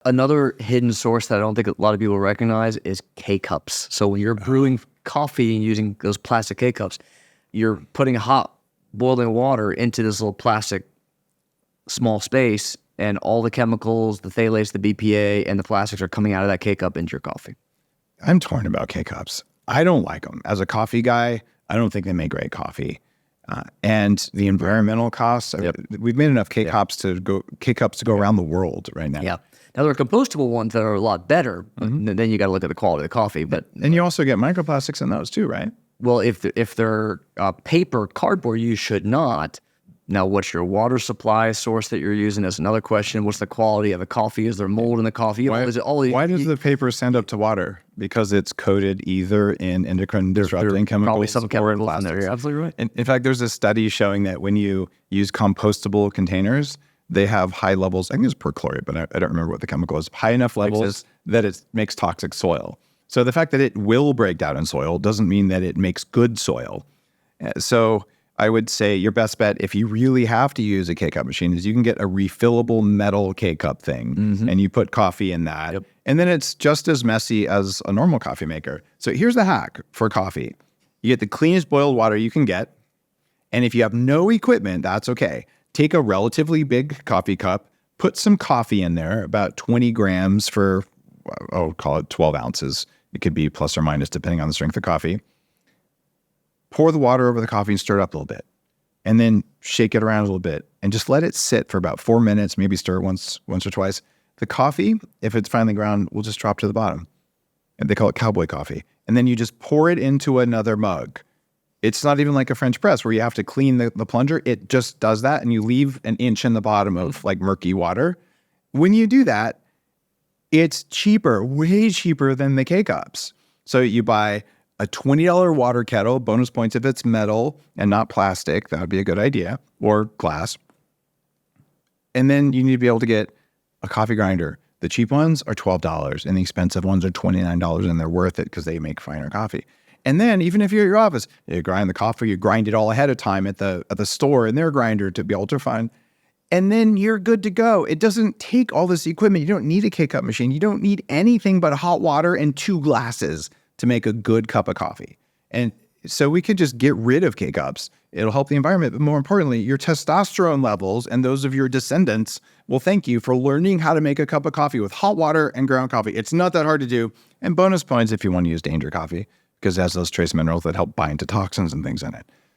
Another hidden source that I don't think a lot of people recognize is K-cups. So when you're brewing coffee and using those plastic K-cups, you're putting hot boiling water into this little plastic small space, and all the chemicals, the phthalates, the BPA, and the plastics are coming out of that K-cup into your coffee. I'm torn about K-cups. I don't like them. As a coffee guy, I don't think they make great coffee. And the environmental costs, we've made enough K-cups to go around the world right now. Yeah. Now, there are compostable ones that are a lot better, but then you got to look at the quality of the coffee. And you also get microplastics in those too, right? Well, if they're paper, cardboard, you should not. Now, what's your water supply source that you're using is another question. What's the quality of the coffee? Is there mold in the coffee? Why does the paper stand up to water? Because it's coated either in endocrine disrupting chemicals probably some chemicals or in plastics. in there. You're absolutely right. In fact, there's a study showing that when you use compostable containers, they have high levels, I think it's perchlorate, but I don't remember what the chemical is, high enough levels that it makes toxic soil. So the fact that it will break down in soil doesn't mean that it makes good soil. So I would say your best bet, if you really have to use a K-cup machine, is you can get a refillable metal K-cup thing, and you put coffee in that. Yep. And then it's just as messy as a normal coffee maker. So here's the hack for coffee. You get the cleanest boiled water you can get. And if you have no equipment, that's okay. Take a relatively big coffee cup, put some coffee in there, about 20 grams for, call it 12 ounces. It could be plus or minus depending on the strength of coffee. Pour the water over the coffee and stir it up a little bit. And then shake it around a little bit and just let it sit for about 4 minutes, maybe stir it once or twice. The coffee, if it's finely ground, will just drop to the bottom. And they call it cowboy coffee. And then you just pour it into another mug. It's not even like a French press where you have to clean the plunger. It just does that, and you leave an inch in the bottom of like murky water. When you do that, it's cheaper, way cheaper than the K-cups. So you buy a $20 water kettle, bonus points if it's metal and not plastic. That would be a good idea, or glass. And then you need to be able to get a coffee grinder. The cheap ones are $12 and the expensive ones are $29, and they're worth it because they make finer coffee. And then even if you're at your office, you grind the coffee, you grind it all ahead of time at the store in their grinder to be ultra fine. And then you're good to go. It doesn't take all this equipment. You don't need a K-cup machine. You don't need anything but hot water and 2 glasses to make a good cup of coffee. And so we could just get rid of K-cups. It'll help the environment. But more importantly, your testosterone levels and those of your descendants will thank you for learning how to make a cup of coffee with hot water and ground coffee. It's not that hard to do. And bonus points if you want to use danger coffee, because it has those trace minerals that help bind to toxins and things in it.